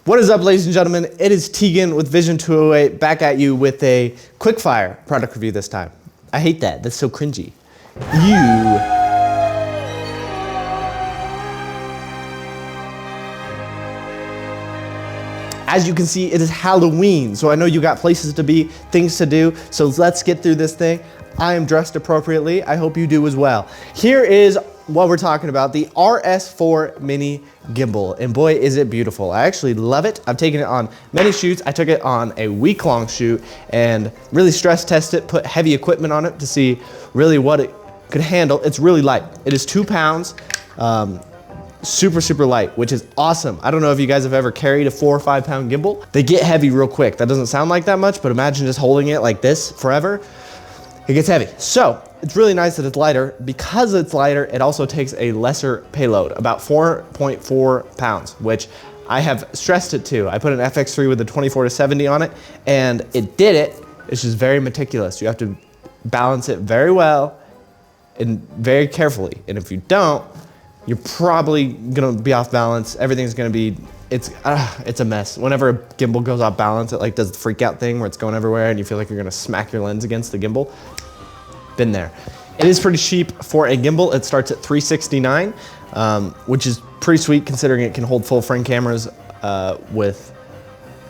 What is up, ladies and gentlemen? It is Tegan with Vision 208 back at you with a quick-fire product review this time. I hate that. That's so cringy. As you can see, it is Halloween, so I know you got places to be, things to do, so let's get through this thing. I am dressed appropriately. I hope you do as well. Here is what we're talking about, the RS4 Mini gimbal, and boy, is it beautiful. I actually love it. I've taken it on many shoots. I took it on a week-long shoot and really stress test it, put heavy equipment on it to see really what it could handle. It's really light. It is 2 pounds, super light, which is awesome. I don't know if you guys have ever carried a 4 or 5 pound gimbal. They get heavy real quick. That doesn't sound like that much, but imagine just holding it like this forever. It gets heavy. So it's really nice that it's lighter. Because it's lighter, it also takes a lesser payload, about 4.4 pounds, which I have stressed it to. I put an FX3 with a 24-70 on it, and it did it. It's just very meticulous. You have to balance it very well and very carefully. And if you don't, you're probably gonna be off balance. Everything's gonna be, it's a mess. Whenever a gimbal goes off balance, it like does the freak out thing where it's going everywhere and you feel like you're gonna smack your lens against the gimbal. Been there. It is pretty cheap for a gimbal. It starts at $369, which is pretty sweet considering it can hold full frame cameras with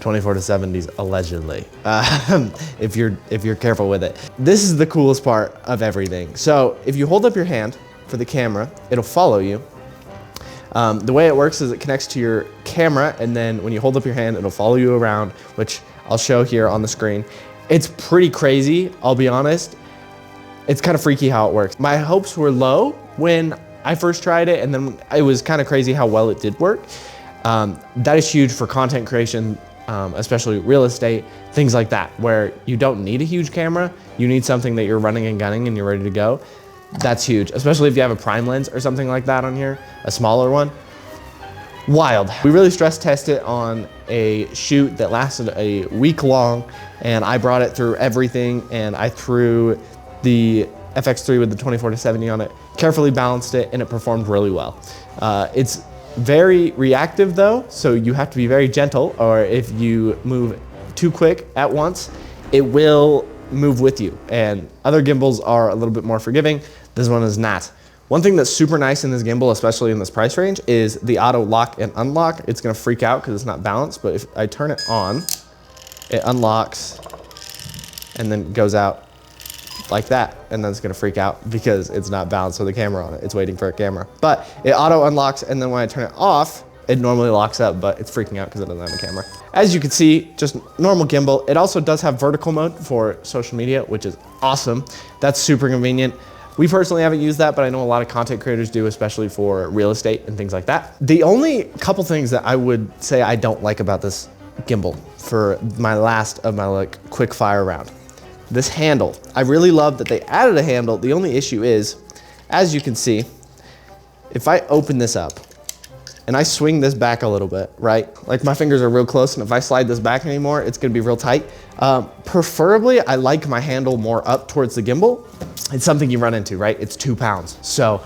24-70s allegedly, if you're careful with it. This is the coolest part of everything. So if you hold up your hand for the camera, it'll follow you. The way it works is it connects to your camera, and then when you hold up your hand, it'll follow you around, which I'll show here on the screen. It's pretty crazy, I'll be honest. It's kind of freaky how it works. My hopes were low when I first tried it, and then it was kind of crazy how well it did work. That is huge for content creation, especially real estate, things like that, where you don't need a huge camera. You need something that you're running and gunning and you're ready to go. That's huge, especially if you have a prime lens or something like that on here, a smaller one. Wild. We really stress tested on a shoot that lasted a week long, and I brought it through everything, and I threw the FX3 with the 24-70 on it, carefully balanced it, and it performed really well. It's very reactive though, so you have to be very gentle, or if you move too quick at once, it will move with you. And other gimbals are a little bit more forgiving. This one is not. One thing that's super nice in this gimbal, especially in this price range, is the auto lock and unlock. It's gonna freak out because it's not balanced, but if I turn it on, it unlocks and then goes out like that, and then it's gonna freak out because it's not balanced with the camera on it. It's waiting for a camera. But it auto unlocks, and then when I turn it off, it normally locks up, but it's freaking out because it doesn't have a camera. As you can see, just normal gimbal. It also does have vertical mode for social media, which is awesome. That's super convenient. We personally haven't used that, but I know a lot of content creators do, especially for real estate and things like that. The only couple things that I would say I don't like about this gimbal for my last of my like quick fire round. This handle. I really love that they added a handle. The only issue is, as you can see, if I open this up and I swing this back a little bit, right? Like my fingers are real close, and if I slide this back anymore, it's gonna be real tight. Preferably, I like my handle more up towards the gimbal. It's something you run into, right? It's 2 pounds. So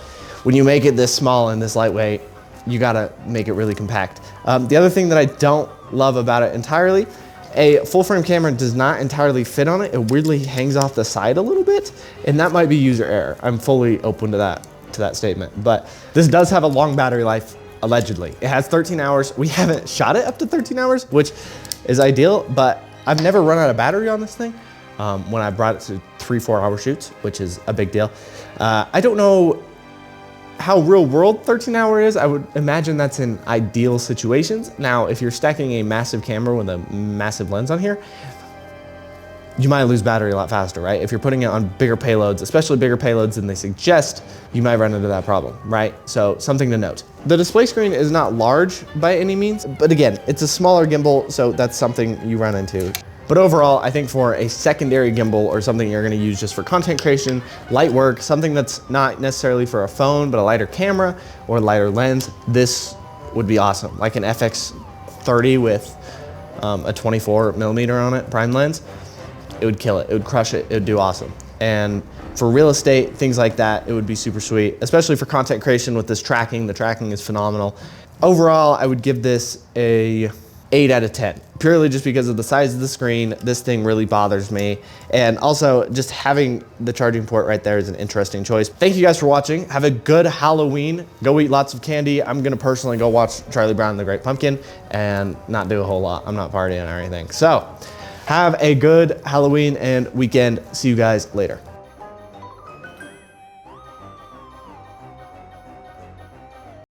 when you make it this small and this lightweight, you gotta make it really compact. The other thing that I don't love about it entirely, a full frame camera does not entirely fit on it. It weirdly hangs off the side a little bit, and that might be user error. I'm fully open to that statement. But this does have a long battery life, allegedly. It has 13 hours. We haven't shot it up to 13 hours, which is ideal, but I've never run out of battery on this thing when I brought it to 3-4 hour shoots, which is a big deal. I don't know how real world 13 hour is. I would imagine that's in ideal situations. Now, if you're stacking a massive camera with a massive lens on here, you might lose battery a lot faster, right? If you're putting it on bigger payloads, especially bigger payloads than they suggest, you might run into that problem, right? So something to note. The display screen is not large by any means, but again, it's a smaller gimbal, so that's something you run into. But overall, I think for a secondary gimbal or something you're gonna use just for content creation, light work, something that's not necessarily for a phone, but a lighter camera or a lighter lens, this would be awesome. Like an FX30 with a 24mm on it, prime lens, it would kill it, it would crush it, it would do awesome. And for real estate, things like that, it would be super sweet, especially for content creation with this tracking. The tracking is phenomenal. Overall, I would give this a 8 out of 10, purely just because of the size of the screen. This thing really bothers me. And also just having the charging port right there is an interesting choice. Thank you guys for watching. Have a good Halloween. Go eat lots of candy. I'm gonna personally go watch Charlie Brown and the Great Pumpkin and not do a whole lot. I'm not partying or anything. So have a good Halloween and weekend. See you guys later.